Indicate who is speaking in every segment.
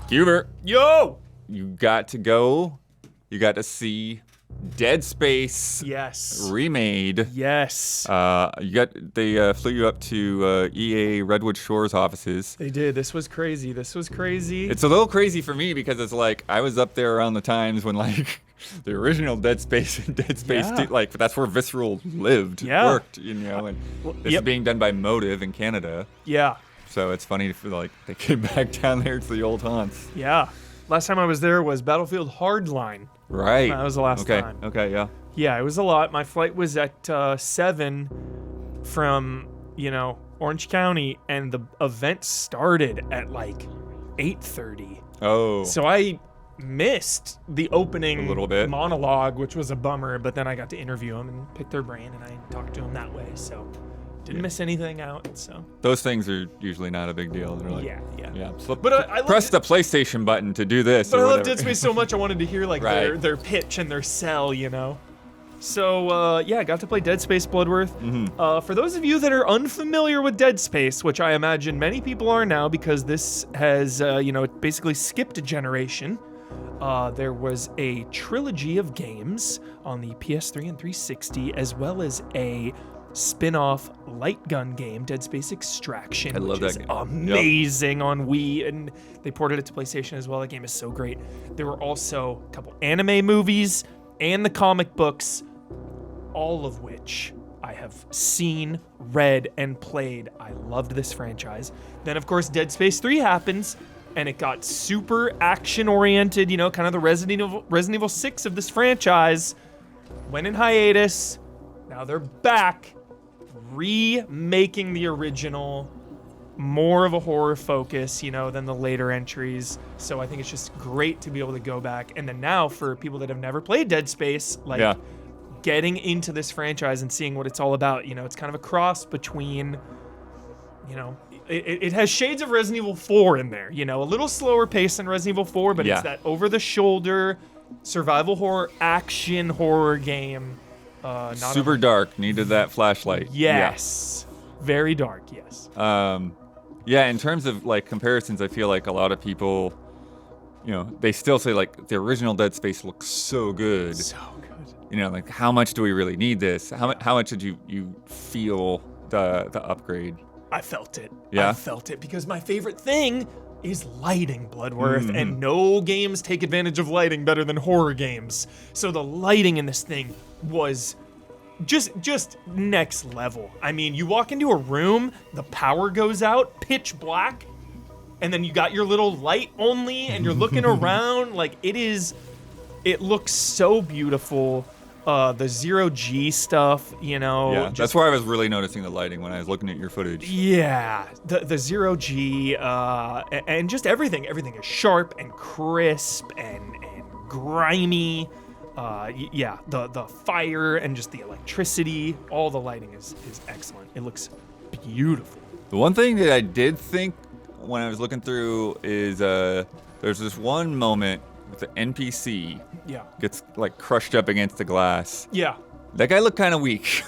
Speaker 1: Huber,
Speaker 2: Yo!
Speaker 1: you got to see Dead Space remade.
Speaker 2: Yes.
Speaker 1: They flew you up to EA Redwood Shores offices.
Speaker 2: They did. This was crazy.
Speaker 1: It's a little crazy for me because it's like I was up there around the times when like the original Dead Space and Dead Space 2, like that's where Visceral worked, and this is being done by Motive in Canada.
Speaker 2: Yeah.
Speaker 1: So it's funny to feel like they came back down there to the old haunts.
Speaker 2: Yeah. Last time I was there was Battlefield Hardline.
Speaker 1: Right.
Speaker 2: That was the last time.
Speaker 1: Okay, yeah.
Speaker 2: Yeah, it was a lot. My flight was at 7 from, Orange County, and the event started at like 8:30.
Speaker 1: Oh.
Speaker 2: So I missed the opening
Speaker 1: a little bit
Speaker 2: monologue, which was a bummer, but then I got to interview them and pick their brain, and I talked to them that way, so didn't miss anything out. So
Speaker 1: those things are usually not a big deal. They're like, yeah.
Speaker 2: But I
Speaker 1: press the PlayStation button to do this.
Speaker 2: But
Speaker 1: or
Speaker 2: I love
Speaker 1: whatever.
Speaker 2: Dead Space so much, I wanted to hear like their pitch and their sell, So I got to play Dead Space Bloodworth.
Speaker 1: Mm-hmm.
Speaker 2: For those of you that are unfamiliar with Dead Space, which I imagine many people are now because this has it basically skipped a generation. There was a trilogy of games on the PS3 and 360, as well as a spin-off light gun game, Dead Space Extraction,
Speaker 1: I love
Speaker 2: which is
Speaker 1: that game.
Speaker 2: amazing on Wii, and they ported it to PlayStation as well. That game is so great. There were also a couple anime movies and the comic books, all of which I have seen, read, and played. I loved this franchise. Then, of course, Dead Space 3 happens, and it got super action-oriented, kind of the Resident Evil 6 of this franchise. Went in hiatus. Now they're back, remaking the original, more of a horror focus, than the later entries. So I think it's just great to be able to go back. And then now for people that have never played Dead Space, getting into this franchise and seeing what it's all about, it's kind of a cross between, it has shades of Resident Evil 4 in there, a little slower pace than Resident Evil 4, but it's that over-the-shoulder survival horror, action horror game.
Speaker 1: Super dark, needed that flashlight.
Speaker 2: Yes. Yeah. Very dark, yes.
Speaker 1: In terms of like comparisons, I feel like a lot of people, they still say like the original Dead Space looks so good.
Speaker 2: So good.
Speaker 1: Like how much do we really need this? How much did you feel the upgrade?
Speaker 2: I felt it.
Speaker 1: Yeah?
Speaker 2: I felt it because my favorite thing is lighting, Bloodworth, and no games take advantage of lighting better than horror games. So the lighting in this thing was just next level. I mean, you walk into a room, the power goes out, pitch black, and then you got your little light only, and you're looking around. Like, it looks so beautiful. The zero-G stuff,
Speaker 1: Yeah, that's where I was really noticing the lighting when I was looking at your footage.
Speaker 2: Yeah, the zero-G, and just everything. Everything is sharp and crisp and grimy. The fire and just the electricity, all the lighting is excellent. It looks beautiful.
Speaker 1: The one thing that I did think when I was looking through is there's this one moment with the NPC gets like crushed up against the glass.
Speaker 2: Yeah.
Speaker 1: That guy looked kind of weak.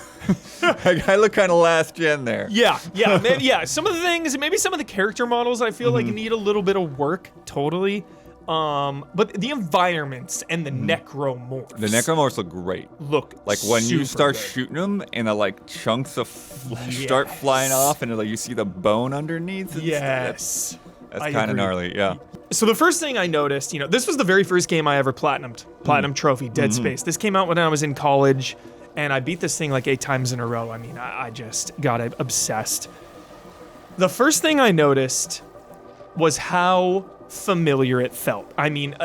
Speaker 1: That guy looked kind of last gen there.
Speaker 2: Yeah. Some of the things, maybe some of the character models I feel like need a little bit of work, totally. But the environments and the necromorphs.
Speaker 1: The necromorphs look great.
Speaker 2: Look
Speaker 1: like when you start
Speaker 2: good.
Speaker 1: shooting them and the like chunks of flesh start flying off and like you see the bone underneath.
Speaker 2: Yes.
Speaker 1: That's kind of gnarly, yeah.
Speaker 2: So the first thing I noticed, this was the very first game I ever platinumed. Platinum Trophy, Dead Space. This came out when I was in college, and I beat this thing like 8 times in a row. I mean, I just got obsessed. The first thing I noticed was how familiar it felt. I mean,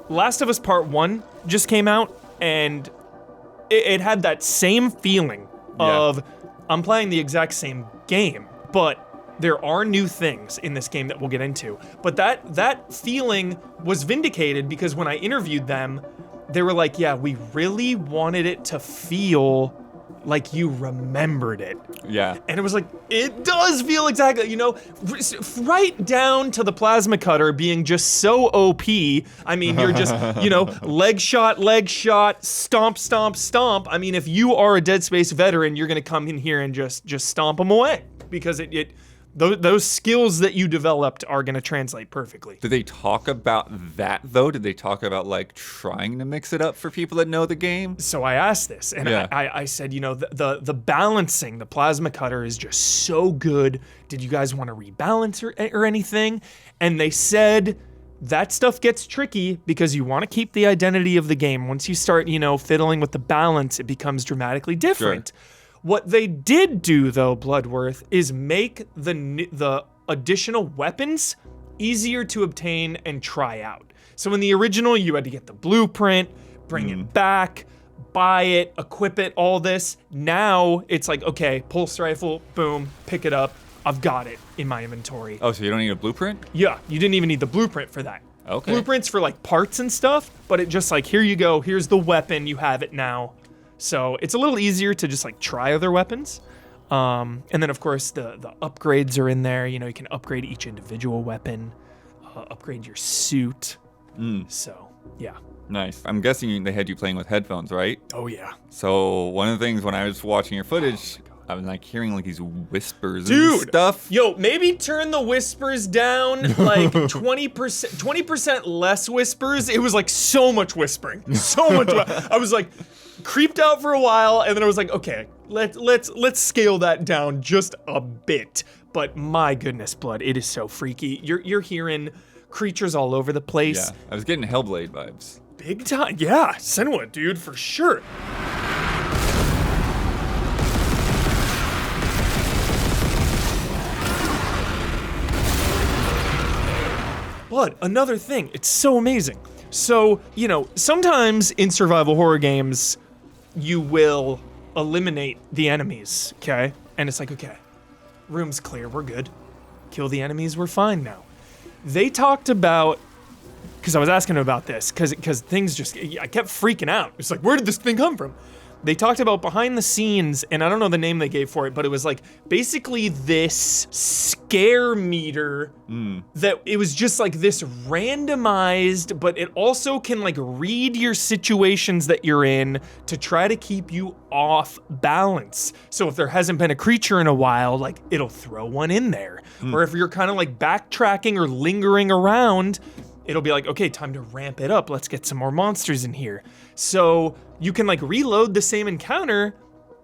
Speaker 2: Last of Us Part 1 just came out, and it had that same feeling of I'm playing the exact same game, but there are new things in this game that we'll get into. But that feeling was vindicated because when I interviewed them, they were like, yeah, we really wanted it to feel like you remembered it.
Speaker 1: Yeah.
Speaker 2: And it was like, it does feel exactly, right down to the plasma cutter being just so OP. I mean, you're just, leg shot, stomp, stomp, stomp. I mean, if you are a Dead Space veteran, you're going to come in here and just stomp them away because those skills that you developed are going to translate perfectly.
Speaker 1: Did they talk about that, though? Did they talk about, like, trying to mix it up for people that know the game?
Speaker 2: So I asked this, and I said, the balancing, the plasma cutter is just so good. Did you guys want to rebalance or anything? And they said that stuff gets tricky because you want to keep the identity of the game. Once you start, fiddling with the balance, it becomes dramatically different. Sure. What they did do, though, Bloodworth, is make the additional weapons easier to obtain and try out. So in the original, you had to get the blueprint, bring it back, buy it, equip it, all this. Now it's like, okay, pulse rifle, boom, pick it up. I've got it in my inventory.
Speaker 1: Oh, so you don't need a blueprint?
Speaker 2: Yeah, you didn't even need the blueprint for that.
Speaker 1: Okay.
Speaker 2: Blueprints for like parts and stuff, but it just like, here you go, here's the weapon, you have it now. So it's a little easier to just like try other weapons. And then of course the upgrades are in there. You can upgrade each individual weapon, upgrade your suit. So yeah.
Speaker 1: Nice. I'm guessing they had you playing with headphones, right?
Speaker 2: Oh yeah.
Speaker 1: So one of the things when I was watching your footage, I was like hearing like these whispers
Speaker 2: and
Speaker 1: stuff.
Speaker 2: Yo, maybe turn the whispers down like 20% less whispers. It was like so much whispering. So much. I was like creeped out for a while, and then I was like, okay, let's scale that down just a bit. But my goodness, Blood, it is so freaky. You're hearing creatures all over the place.
Speaker 1: Yeah, I was getting Hellblade vibes.
Speaker 2: Big time. Yeah, Senua, dude, for sure. Blood, another thing, it's so amazing. So, sometimes in survival horror games, you will eliminate the enemies, okay? And it's like, okay, room's clear, we're good. Kill the enemies, we're fine now. They talked about, because I was asking them about this, because things just, I kept freaking out. It's like, where did this thing come from? They talked about behind the scenes, and I don't know the name they gave for it, but it was like basically this scare meter that it was just like this randomized, but it also can like read your situations that you're in to try to keep you off balance. So if there hasn't been a creature in a while, like it'll throw one in there. Or if you're kind of like backtracking or lingering around, it'll be like, okay, time to ramp it up. Let's get some more monsters in here. So you can like reload the same encounter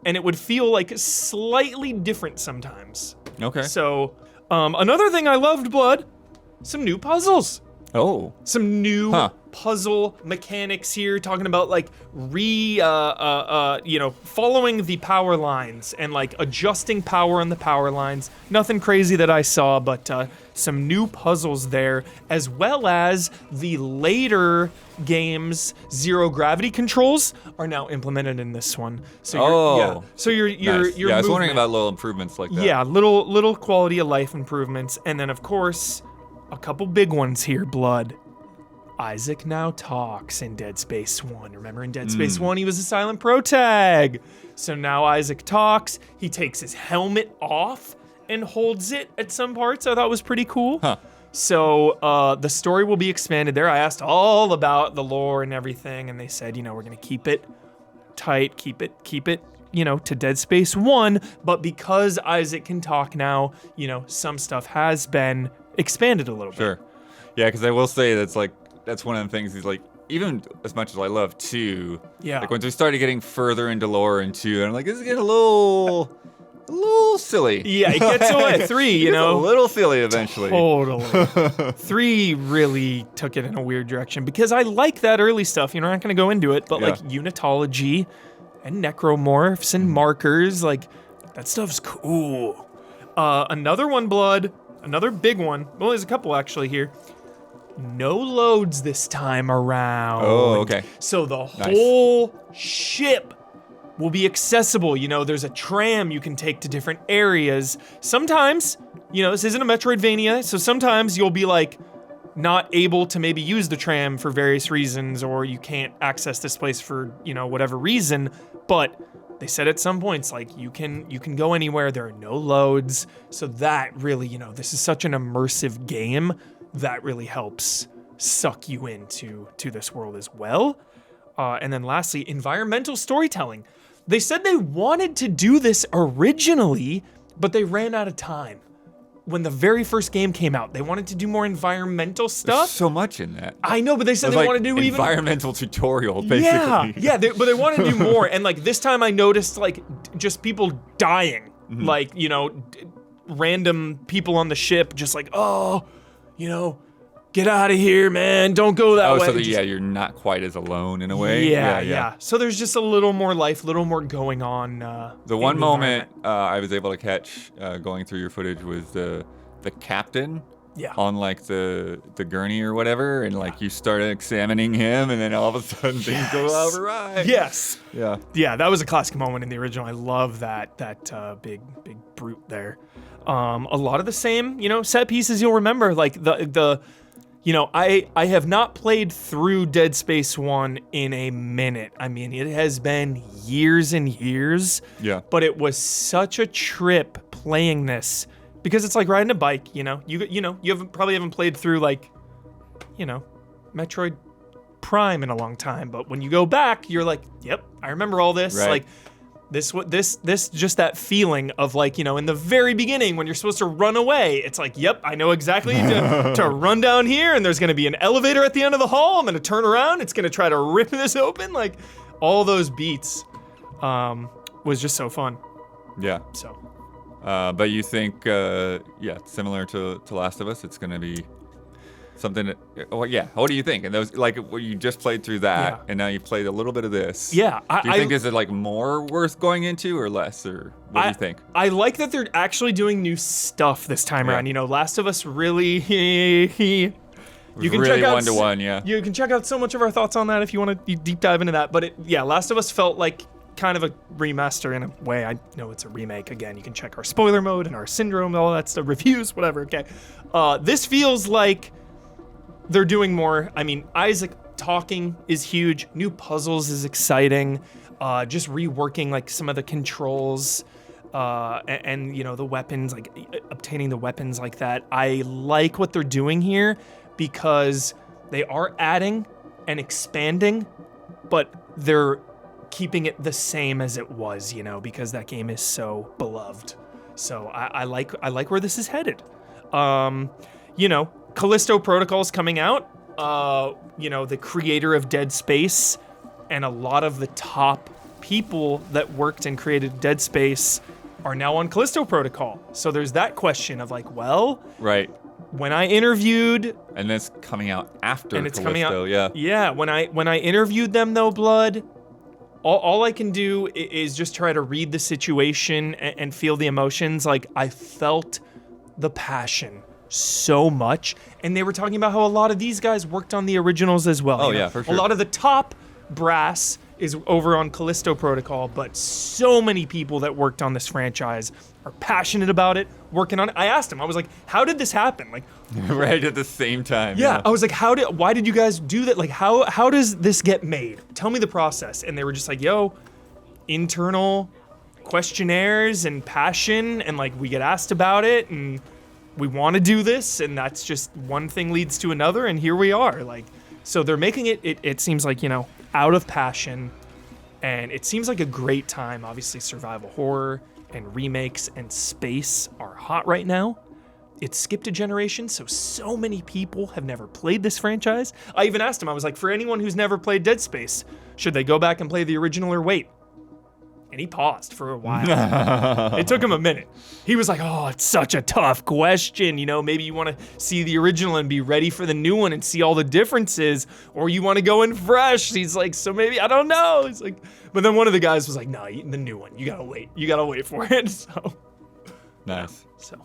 Speaker 2: and it would feel like slightly different sometimes.
Speaker 1: Okay.
Speaker 2: So another thing I loved, Blood, some new puzzles.
Speaker 1: Oh.
Speaker 2: Some new puzzle mechanics here, talking about like following the power lines and like adjusting power on the power lines. Nothing crazy that I saw, but some new puzzles there, as well as the later games zero gravity controls are now implemented in this one. So you're
Speaker 1: nice. I was wondering about little improvements like that.
Speaker 2: Yeah, little quality of life improvements, and then of course a couple big ones here, Blood. Isaac now talks in Dead Space 1. Remember in Dead Space 1, he was a silent protag. So now Isaac talks. He takes his helmet off and holds it at some parts. I thought was pretty cool. So the story will be expanded there. I asked all about the lore and everything, and they said, we're going to keep it tight, keep it, to Dead Space 1. But because Isaac can talk now, some stuff has been expanded a little bit.
Speaker 1: Sure. Yeah, because I will say that's one of the things he's like, even as much as I love 2, like once we started getting further into lore in 2, and I'm like, this is getting a little silly.
Speaker 2: Yeah, it gets away. 3,
Speaker 1: a little silly eventually.
Speaker 2: Totally. 3 really took it in a weird direction because I like that early stuff. You're not going to go into it, but like unitology and necromorphs and markers, like that stuff's cool. Another one, Blood. Another big one. Well, there's a couple actually here. No loads this time around.
Speaker 1: Oh, okay.
Speaker 2: So the whole ship will be accessible. There's a tram you can take to different areas. Sometimes, this isn't a Metroidvania, so sometimes you'll be like not able to maybe use the tram for various reasons, or you can't access this place for, whatever reason. But they said at some points, like, you can go anywhere. There are no loads. So that really, this is such an immersive game that really helps suck you into this world as well. And then lastly, environmental storytelling. They said they wanted to do this originally, but they ran out of time. when the very first game came out, they wanted to do more environmental stuff.
Speaker 1: There's so much in that.
Speaker 2: I know, but they said they want to do even
Speaker 1: environmental tutorial, basically.
Speaker 2: Yeah, but they want to do more. And like this time, I noticed like just people dying, like random people on the ship, just like get out of here, man! Don't go that way.
Speaker 1: So you're not quite as alone in a way.
Speaker 2: Yeah. So there's just a little more life, a little more going on.
Speaker 1: The one moment I was able to catch going through your footage was the captain.
Speaker 2: Yeah.
Speaker 1: On like the gurney or whatever, and like you started examining him, and then all of a sudden things go awry.
Speaker 2: Yes.
Speaker 1: Yeah.
Speaker 2: Yeah, that was a classic moment in the original. I love that big brute there. A lot of the same, set pieces you'll remember, like the I have not played through Dead Space 1 in a minute. I mean, it has been years and years.
Speaker 1: Yeah.
Speaker 2: But it was such a trip playing this because it's like riding a bike, You probably haven't played through Metroid Prime in a long time, but when you go back, you're like, "Yep, I remember all this."
Speaker 1: Right.
Speaker 2: Like this just that feeling of like, in the very beginning when you're supposed to run away, it's like, yep, I know exactly to run down here, and there's going to be an elevator at the end of the hall. I'm going to turn around. It's going to try to rip this open. Like all those beats was just so fun.
Speaker 1: Yeah.
Speaker 2: So.
Speaker 1: But you think, similar to Last of Us, it's going to be something that, what do you think? And those, like, you just played through that, and now you played a little bit of this.
Speaker 2: Yeah.
Speaker 1: Do you think is it like more worth going into or less, or what do you think?
Speaker 2: I like that they're actually doing new stuff this time around. Last of Us really, you can
Speaker 1: really
Speaker 2: check out
Speaker 1: one-to-one, yeah.
Speaker 2: You can check out so much of our thoughts on that if you want to deep dive into that. But Last of Us felt like kind of a remaster in a way. I know it's a remake. Again, you can check our spoiler mode and our syndrome, all that stuff, reviews, whatever. Okay. This feels like they're doing more. I mean, Isaac talking is huge. New puzzles is exciting. Just reworking like some of the controls and the weapons, like obtaining the weapons like that. I like what they're doing here because they are adding and expanding, but they're keeping it the same as it was, because that game is so beloved. So I like where this is headed. Callisto Protocol's coming out. The creator of Dead Space and a lot of the top people that worked and created Dead Space are now on Callisto Protocol. So there's that question of like, well,
Speaker 1: right.
Speaker 2: When I interviewed,
Speaker 1: and that's coming out after
Speaker 2: and it's
Speaker 1: Callisto,
Speaker 2: coming out, yeah. When I interviewed them though, Blood, all I can do is just try to read the situation and feel the emotions. Like I felt the passion so much, and they were talking about how a lot of these guys worked on the originals as well.
Speaker 1: Yeah, for sure.
Speaker 2: A lot of the top brass is over on Callisto Protocol, but so many people that worked on this franchise are passionate about it, working on it. I asked him, I was like, how did this happen? Like
Speaker 1: right at the same time.
Speaker 2: Yeah. I was like, why did you guys do that? Like how does this get made? Tell me the process. And they were just like, internal questionnaires and passion, and like we get asked about it and we want to do this, and that's just one thing leads to another, and here we are. Like, so they're making it seems like, out of passion, and it seems like a great time. Obviously, survival horror and remakes and space are hot right now. It skipped a generation, so many people have never played this franchise. I even asked him, I was like, for anyone who's never played Dead Space, should they go back and play the original or wait? And he paused for a while. It took him a minute. He was like, oh, it's such a tough question. Maybe you want to see the original and be ready for the new one and see all the differences, or you want to go in fresh. He's like, so maybe, I don't know. He's like, but then one of the guys was like, no, the new one, you gotta wait. You gotta wait for it. So
Speaker 1: nice.
Speaker 2: So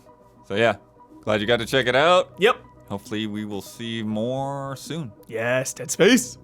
Speaker 1: yeah, glad you got to check it out.
Speaker 2: Yep.
Speaker 1: Hopefully we will see more soon.
Speaker 2: Yes, Dead Space.